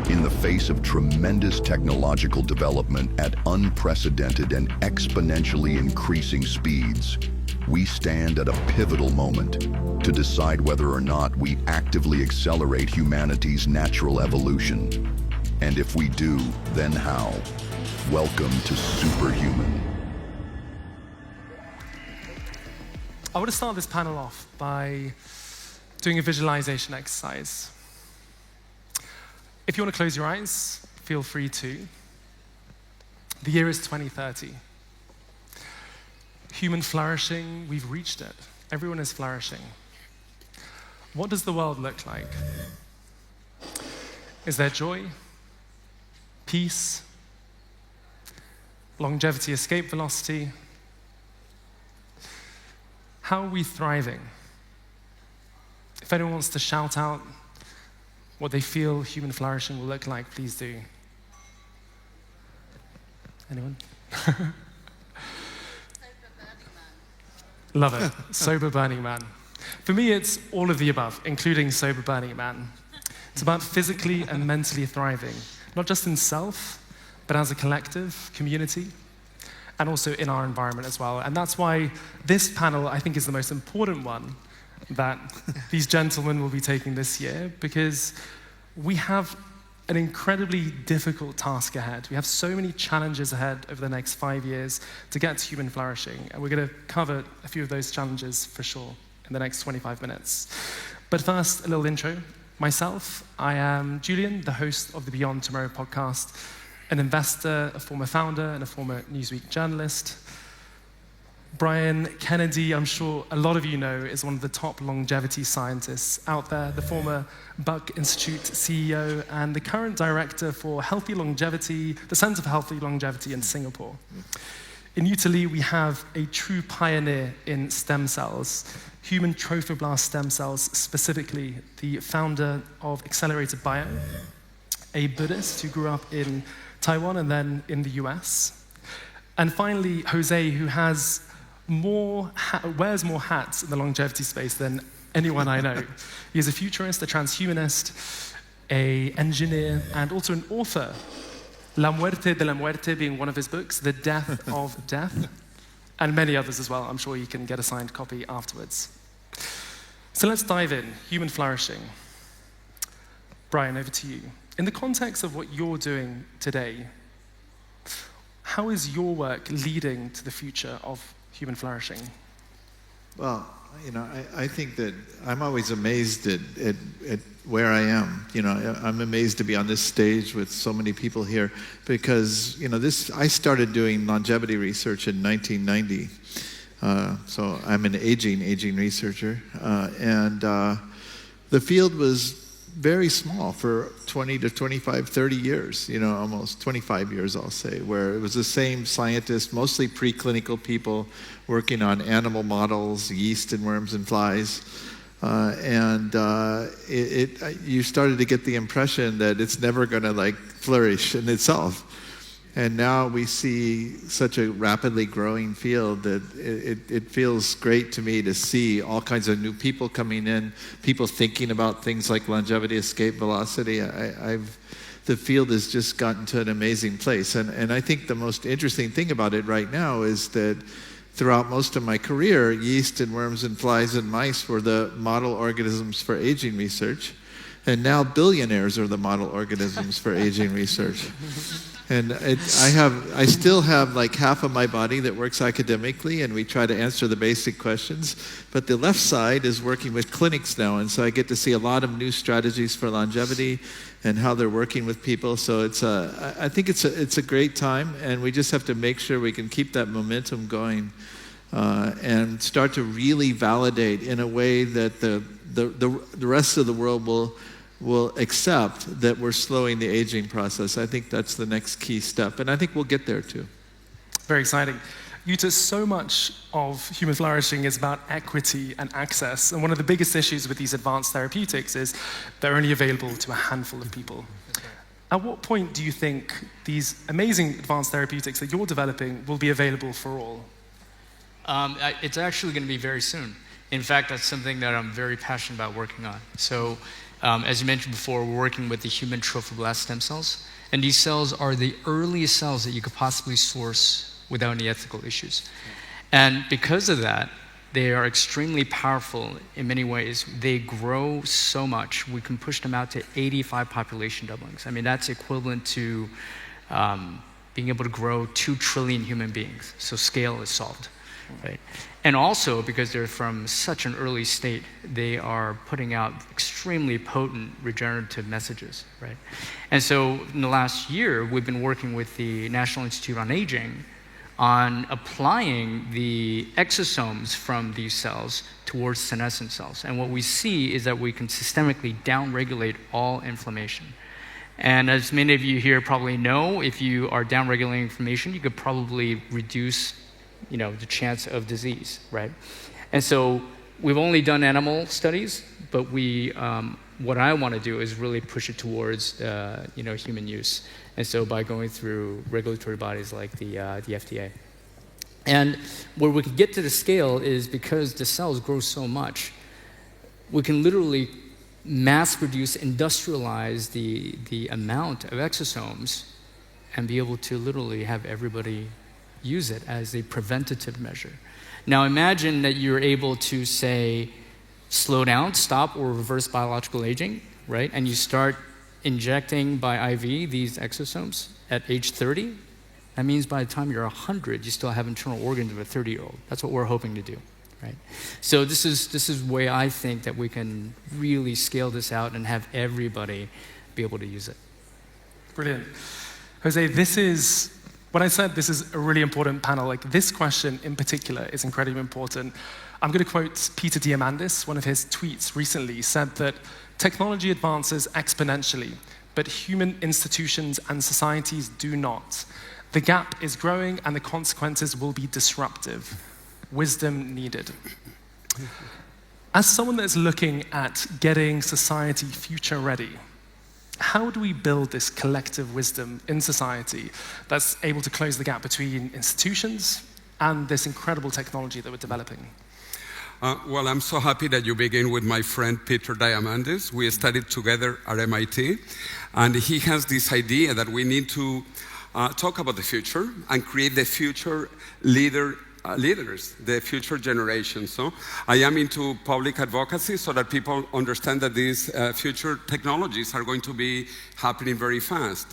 In the face of tremendous technological development at unprecedented and exponentially increasing speeds, we stand at a pivotal moment to decide whether or not we actively accelerate humanity's natural evolution. And if we do, then how? Welcome to Superhuman. I want to start this panel off by doing a visualization exercise. If you want to close your eyes, feel free to. The year is 2030. Human flourishing, we've reached it. Everyone is flourishing. What does the world look like? Is there joy, peace, longevity, escape velocity? How are we thriving? If anyone wants to shout out what they feel human flourishing will look like, please do. Anyone? Love it. Sober Burning Man. For me, it's all of the above, including Sober Burning Man. It's about physically and mentally thriving, not just in self, but as a collective, community, and also in our environment as well. And that's why this panel, I think, is the most important one that these gentlemen will be taking this year, because we have an incredibly difficult task ahead. We have so many challenges ahead over the next 5 years to get to human flourishing, and we're going to cover a few of those challenges for sure in the next 25 minutes. But first, a little intro. Myself, I am Julian, the host of the Beyond Tomorrow podcast, an investor, a former founder, and a former Newsweek journalist. Brian Kennedy, I'm sure a lot of you know, is one of the top longevity scientists out there, the former Buck Institute CEO and the current director for Healthy Longevity, the Center for Healthy Longevity in Singapore. In Italy, we have a true pioneer in stem cells, human trophoblast stem cells specifically, the founder of Accelerated Bio, a Buddhist who grew up in Taiwan and then in the US. And finally, Jose, who has wears more hats in the longevity space than anyone I know. He is a futurist, a transhumanist, an engineer, and also an author. La Muerte de la Muerte being one of his books, The Death of Death, and many others as well. I'm sure you can get a signed copy afterwards. So let's dive in. Human flourishing. Brian, over to you. In the context of what you're doing today, how is your work leading to the future of human flourishing? Well, I think that I'm always amazed at where I am. I'm amazed to be on this stage with so many people here because, I started doing longevity research in 1990. So I'm an aging researcher. And the field was very small for 20 to 25, 30 years, almost 25 years, I'll say, where it was the same scientists, mostly preclinical people working on animal models, yeast and worms and flies. You started to get the impression that it's never going to flourish in itself. And now we see such a rapidly growing field that it feels great to me to see all kinds of new people coming in, people thinking about things like longevity, escape velocity. The field has just gotten to an amazing place. And I think the most interesting thing about it right now is that throughout most of my career, yeast and worms and flies and mice were the model organisms for aging research. And now billionaires are the model organisms for aging research. And I still have half of my body that works academically, and we try to answer the basic questions. But the left side is working with clinics now, and so I get to see a lot of new strategies for longevity and how they're working with people. So I think it's a great time, and we just have to make sure we can keep that momentum going and start to really validate in a way that the rest of the world will accept that we're slowing the aging process. I think that's the next key step, and I think we'll get there too. Very exciting. Yuta, so much of human flourishing is about equity and access, and one of the biggest issues with these advanced therapeutics is they're only available to a handful of people. At what point do you think these amazing advanced therapeutics that you're developing will be available for all? It's actually going to be very soon. In fact, that's something that I'm very passionate about working on. So As you mentioned before, we're working with the human trophoblast stem cells. And these cells are the earliest cells that you could possibly source without any ethical issues. And because of that, they are extremely powerful in many ways. They grow so much. We can push them out to 85 population doublings. I mean, that's equivalent to being able to grow 2 trillion human beings. So scale is solved, right? And also, because they're from such an early state, they are putting out extremely potent regenerative messages, right? And so in the last year, we've been working with the National Institute on Aging on applying the exosomes from these cells towards senescent cells. And what we see is that we can systemically downregulate all inflammation. And as many of you here probably know, if you are downregulating inflammation, you could probably reduce, the chance of disease, right? And so we've only done animal studies, but what I want to do is really push it towards, human use. And so by going through regulatory bodies like the FDA. And where we can get to the scale is because the cells grow so much, we can literally mass produce, industrialize the amount of exosomes and be able to literally have everybody use it as a preventative measure. Now imagine that you're able to say, slow down, stop, or reverse biological aging, right? And you start injecting by IV these exosomes at age 30. That means by the time you're 100, you still have internal organs of a 30-year-old. That's what we're hoping to do, right? So this is the way I think that we can really scale this out and have everybody be able to use it. Brilliant. Jose, when I said this is a really important panel, like this question in particular is incredibly important. I'm going to quote Peter Diamandis. One of his tweets recently said that technology advances exponentially, but human institutions and societies do not. The gap is growing and the consequences will be disruptive. Wisdom needed. As someone that's looking at getting society future ready, how do we build this collective wisdom in society that's able to close the gap between institutions and this incredible technology that we're developing? Well, I'm so happy that you begin with my friend Peter Diamandis. We studied together at MIT, and he has this idea that we need to talk about the future and create the future leaders, the future generations. So I am into public advocacy so that people understand that these future technologies are going to be happening very fast.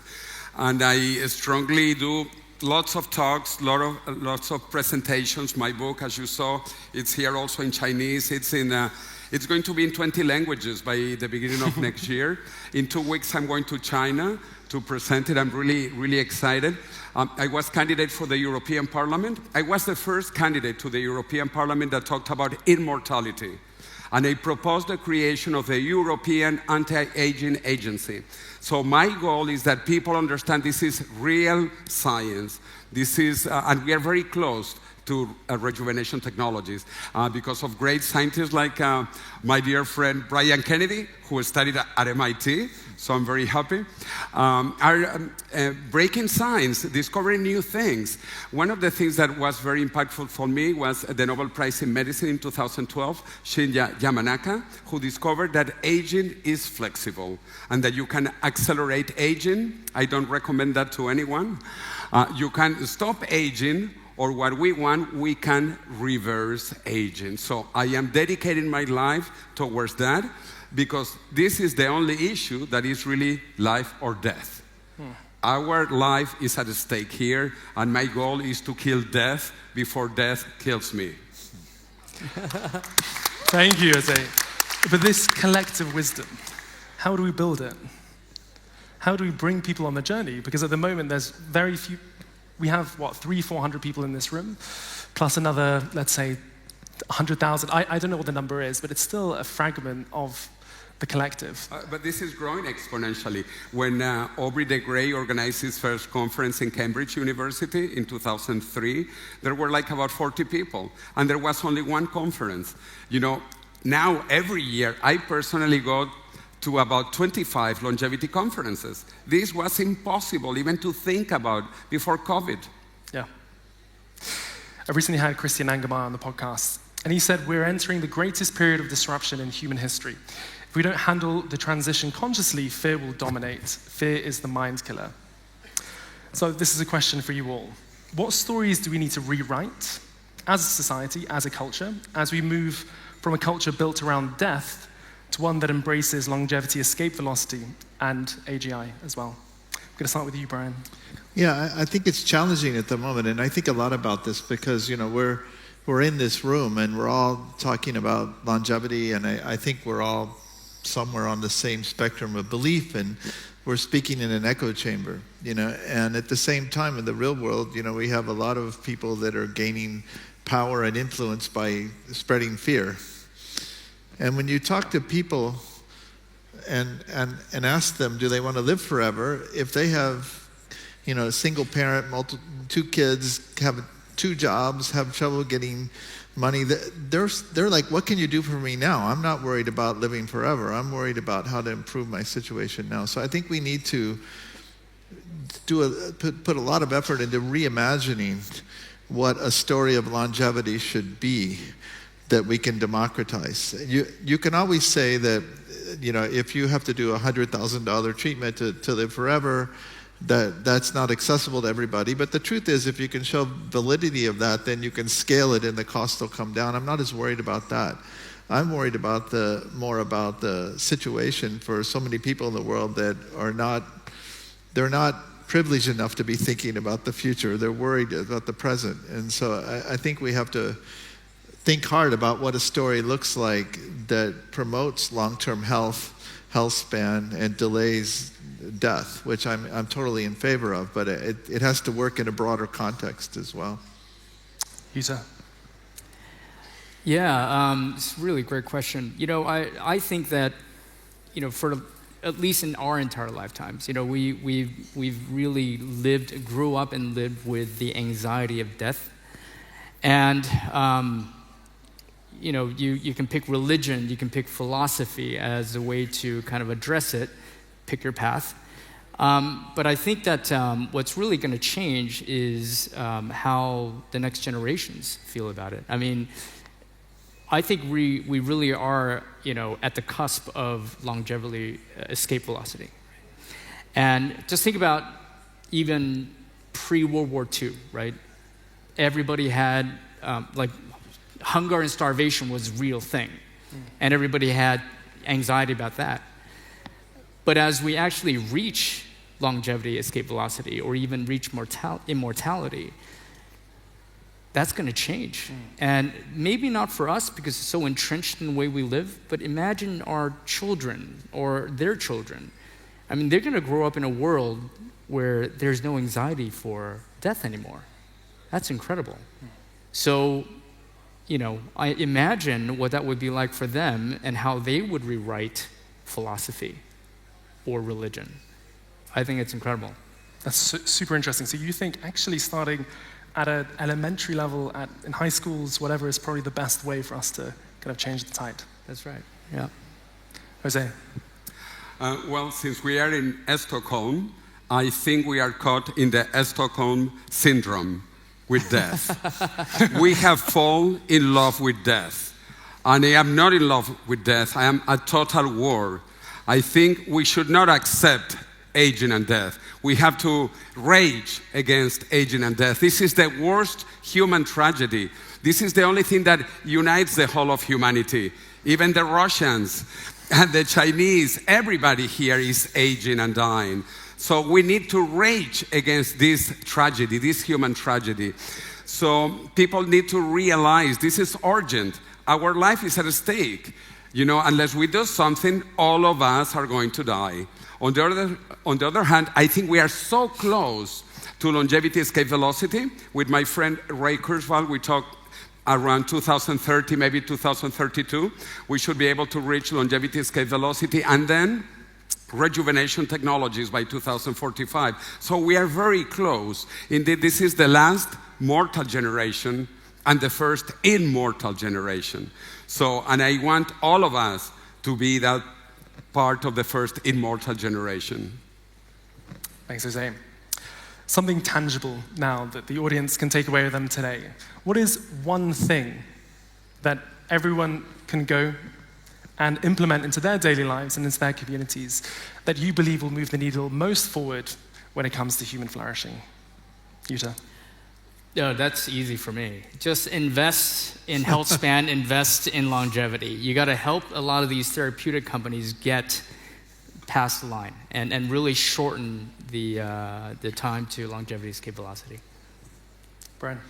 And I strongly do lots of talks, lots of presentations. My book, as you saw, it's here also in Chinese. It's going to be in 20 languages by the beginning of next year. In 2 weeks, I'm going to China to present it. I'm really, really excited. I was candidate for the European Parliament. I was the first candidate to the European Parliament that talked about immortality. And I proposed the creation of a European anti-aging agency. So my goal is that people understand this is real science. This is, and we are very close to rejuvenation technologies because of great scientists like my dear friend Brian Kennedy, who studied at MIT, so I'm very happy. Are breaking science, discovering new things. One of the things that was very impactful for me was the Nobel Prize in Medicine in 2012, Shinya Yamanaka, who discovered that aging is flexible and that you can accelerate aging. I don't recommend that to anyone. You can stop aging, or what we want, we can reverse aging. So I am dedicating my life towards that because this is the only issue that is really life or death. Our life is at stake here, and my goal is to kill death before death kills me. Thank you, Jose. But this collective wisdom, how do we build it? How do we bring people on the journey? Because at the moment, there's very few. We have, 300-400 people in this room, plus another, let's say, 100,000. I don't know what the number is, but it's still a fragment of the collective. But this is growing exponentially. When Aubrey de Grey organized his first conference in Cambridge University in 2003, there were like about 40 people, and there was only one conference. Now every year, I personally go to about 25 longevity conferences. This was impossible even to think about before COVID. Yeah. I recently had Christian Angermeyer on the podcast, and he said, we're entering the greatest period of disruption in human history. If we don't handle the transition consciously, fear will dominate. Fear is the mind killer. So this is a question for you all. What stories do we need to rewrite as a society, as a culture, as we move from a culture built around death to one that embraces longevity, escape velocity, and AGI as well? I'm going to start with you, Brian. Yeah, I think it's challenging at the moment, and I think a lot about this because, we're in this room and we're all talking about longevity, and I think we're all somewhere on the same spectrum of belief, and we're speaking in an echo chamber, and at the same time in the real world, we have a lot of people that are gaining power and influence by spreading fear. And when you talk to people and ask them, do they want to live forever, if they have, a single parent, two kids, have 2 jobs, have trouble getting money, they're like, what can you do for me now? I'm not worried about living forever. I'm worried about how to improve my situation now. So I think we need to put a lot of effort into reimagining what a story of longevity should be that we can democratize. You can always say that, if you have to do a $100,000 treatment to live forever, that's not accessible to everybody. But the truth is, if you can show validity of that, then you can scale it and the cost will come down. I'm not as worried about that. I'm worried about more about the situation for so many people in the world that they're not privileged enough to be thinking about the future. They're worried about the present. And so I think we have to think hard about what a story looks like that promotes long-term health span, and delays death, which I'm totally in favor of, but it has to work in a broader context as well. Yusa. Yeah, it's a really great question. I think that, for at least in our entire lifetimes, we've really grew up and lived with the anxiety of death. And, you can pick religion, you can pick philosophy as a way to kind of address it, pick your path. But I think that what's really going to change is how the next generations feel about it. I mean, I think we really are, at the cusp of longevity, escape velocity. And just think about even pre-World War II, right? Everybody had, hunger and starvation was a real thing. And everybody had anxiety about that. But as we actually reach longevity, escape velocity, or even reach immortality, that's going to change. And maybe not for us because it's so entrenched in the way we live, but imagine our children or their children. I mean, they're going to grow up in a world where there's no anxiety for death anymore. That's incredible. So, I imagine what that would be like for them and how they would rewrite philosophy or religion. I think it's incredible. That's super interesting. So you think actually starting at an elementary level, in high schools, whatever, is probably the best way for us to kind of change the tide? That's right, yeah. Jose? Well, since we are in Stockholm, I think we are caught in the Stockholm syndrome with death. We have fallen in love with death. And I am not in love with death. I am at total war. I think we should not accept aging and death. We have to rage against aging and death. This is the worst human tragedy. This is the only thing that unites the whole of humanity. Even the Russians and the Chinese, everybody here is aging and dying. So we need to rage against this tragedy, this human tragedy. So people need to realize this is urgent. Our life is at stake. Unless we do something, all of us are going to die. On the other hand, I think we are so close to longevity escape velocity. With my friend Ray Kurzweil, we talked around 2030, maybe 2032. We should be able to reach longevity escape velocity, and then rejuvenation technologies by 2045. So we are very close. Indeed, this is the last mortal generation and the first immortal generation. So, and I want all of us to be that part of the first immortal generation. Thanks, Jose. Something tangible now that the audience can take away with them today. What is one thing that everyone can go and implement into their daily lives and into their communities that you believe will move the needle most forward when it comes to human flourishing? Yuta. Yeah, that's easy for me. Just invest in health span, invest in longevity. You got to help a lot of these therapeutic companies get past the line and really shorten the time to longevity, escape velocity. Brian.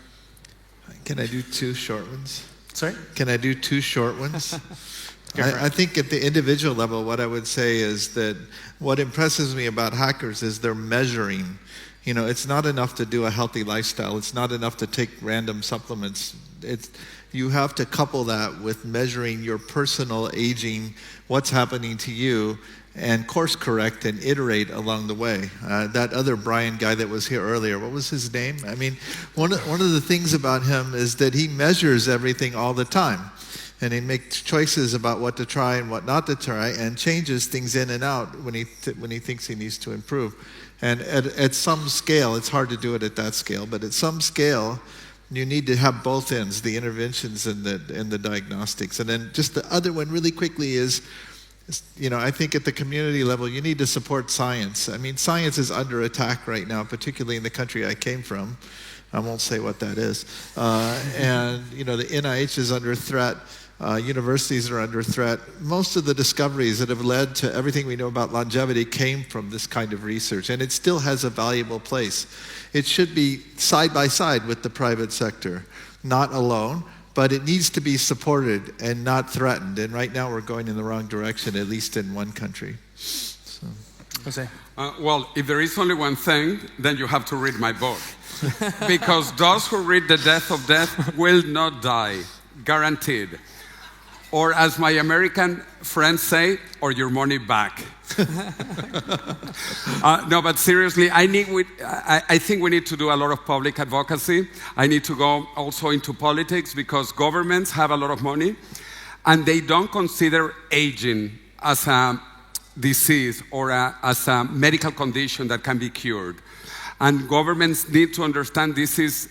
Can I do two short ones? Sorry? Can I do two short ones? Go for it. I think at the individual level, what I would say is that what impresses me about hackers is they're measuring. You know, it's not enough to do a healthy lifestyle. It's not enough to take random supplements. You have to couple that with measuring your personal aging, what's happening to you, and course correct and iterate along the way. That other Brian guy that was here earlier, what was his name? I mean, one of the things about him is that he measures everything all the time. And he makes choices about what to try and what not to try, and changes things in and out when he thinks he needs to improve. And at some scale, it's hard to do it at that scale, but at some scale, you need to have both ends, the interventions and the diagnostics. And then just the other one really quickly is, you know, I think at the community level, you need to support science. I mean, science is under attack right now, particularly in the country I came from. I won't say what that is. And, you know, the NIH is under threat. Universities are under threat. Most of the discoveries that have led to everything we know about longevity came from this kind of research, and it still has a valuable place. It should be side by side with the private sector, not alone, but it needs to be supported and not threatened. And right now we're going in the wrong direction, at least in one country. So. Jose. Well, if there is only one thing, then you have to read my book. Because those who read The Death of Death will not die, guaranteed. Or as my American friends say, or your money back. No, but seriously, I think we need to do a lot of public advocacy. I need to go also into politics because governments have a lot of money and they don't consider aging as a disease or as a medical condition that can be cured. And governments need to understand this is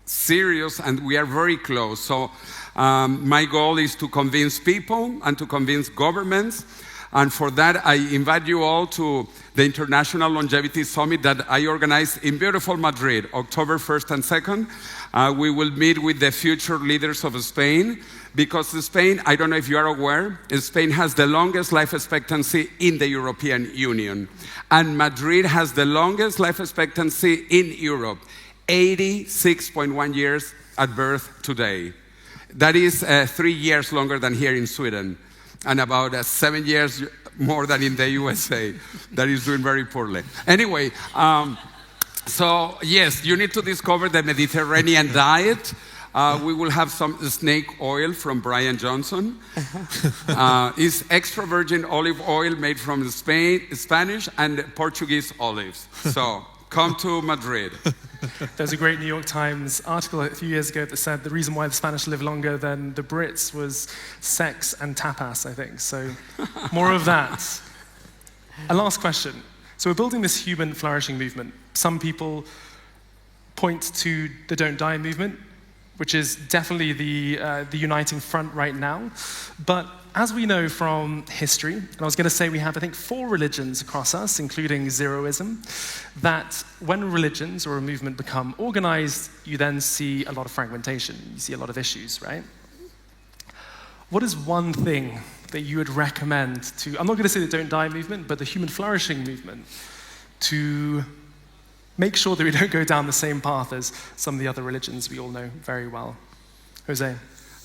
serious and we are very close. So my goal is to convince people and to convince governments. And for that, I invite you all to the International Longevity Summit that I organized in beautiful Madrid, October 1st and 2nd. We will meet with the future leaders of Spain, because Spain, I don't know if you are aware, Spain has the longest life expectancy in the European Union. And Madrid has the longest life expectancy in Europe, 86.1 years at birth today. That is 3 years longer than here in Sweden, and about 7 years more than in the USA. That is doing very poorly. Anyway, so yes, you need to discover the Mediterranean diet. We will have some snake oil from Brian Johnson. It's extra virgin olive oil made from Spanish and Portuguese olives. So come to Madrid. There's a great New York Times article a few years ago that said the reason why the Spanish live longer than the Brits was sex and tapas, I think. So more of that. A last question. So we're building this human flourishing movement. Some people point to the Don't Die movement, which is definitely the uniting front right now. But as we know from history, and I was going to say we have, I think, 4 religions across us, including Zeroism, that when religions or a movement become organized, you then see a lot of fragmentation. You see a lot of issues, right? What is one thing that you would recommend to, I'm not going to say the Don't Die movement, but the human flourishing movement, to make sure that we don't go down the same path as some of the other religions we all know very well? Jose.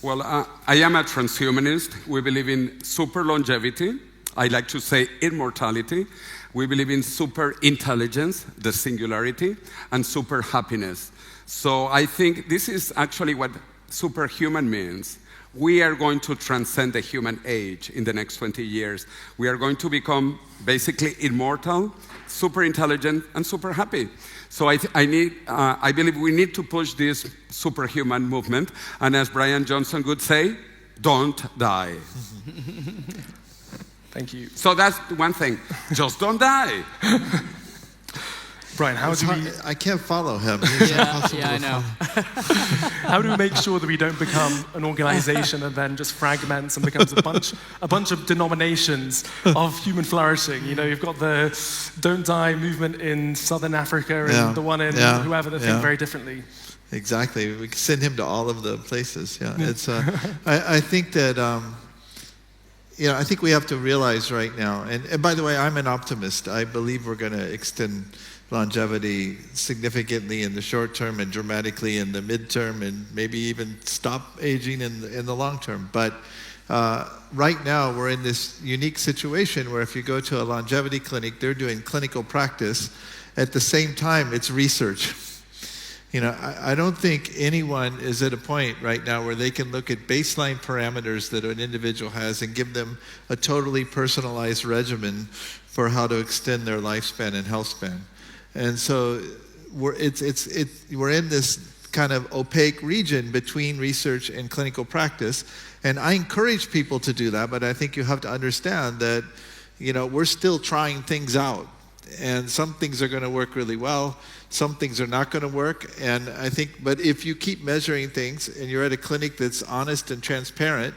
Well, I am a transhumanist. We believe in super longevity. I like to say immortality. We believe in super intelligence, the singularity, and super happiness. So I think this is actually what superhuman means. We are going to transcend the human age in the next 20 years. We are going to become basically immortal, super intelligent, and super happy. So I believe we need to push this superhuman movement. And as Brian Johnson would say, don't die. Thank you. So that's one thing. Just don't die. Brian, how do we... I can't follow him. Yeah, I know. How do we make sure that we don't become an organization and then just fragments and becomes a bunch of denominations of human flourishing? You know, you've got the Don't Die movement in Southern Africa and the one in whoever that think very differently. Exactly. We can send him to all of the places. Yeah. It's. I think that. I think we have to realize right now. And by the way, I'm an optimist. I believe we're going to extend longevity significantly in the short term and dramatically in the midterm, and maybe even stop aging in the long term. But right now, we're in this unique situation where if you go to a longevity clinic, they're doing clinical practice. At the same time, it's research. You know, I don't think anyone is at a point right now where they can look at baseline parameters that an individual has and give them a totally personalized regimen for how to extend their lifespan and health span. And so we're in this kind of opaque region between research and clinical practice. And I encourage people to do that, but I think you have to understand that, you know, we're still trying things out. And some things are going to work really well. Some things are not going to work. And I think, but if you keep measuring things and you're at a clinic that's honest and transparent,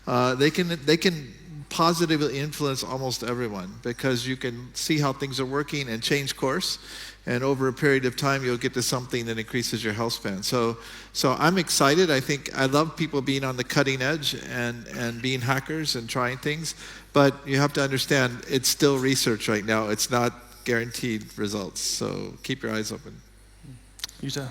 they can positively influence almost everyone, because you can see how things are working and change course. And over a period of time, you'll get to something that increases your health span. So I'm excited. I love people being on the cutting edge and being hackers and trying things. But you have to understand, it's still research right now. It's not guaranteed results. So keep your eyes open. Yuta.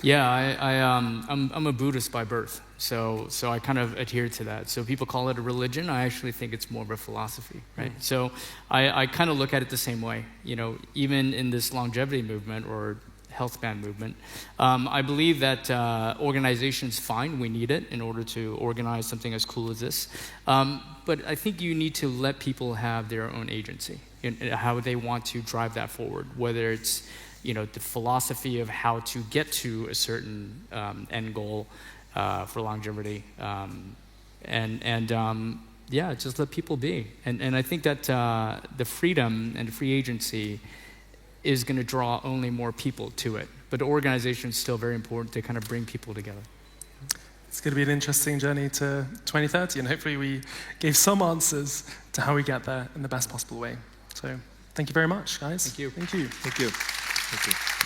Yeah, I'm a Buddhist by birth, so I kind of adhere to that. So people call it a religion. I actually think it's more of a philosophy, right? So I kind of look at it the same way. You know, even in this longevity movement or health span movement, I believe that organization's fine. We need it in order to organize something as cool as this. But I think you need to let people have their own agency in how they want to drive that forward, whether it's, you know, the philosophy of how to get to a certain end goal for longevity, just let people be. And I think that the freedom and free agency is going to draw only more people to it. But the organization is still very important to kind of bring people together. It's going to be an interesting journey to 2030, and hopefully we gave some answers to how we get there in the best possible way. So thank you very much, guys. Thank you. Thank you. Thank you. Thank you.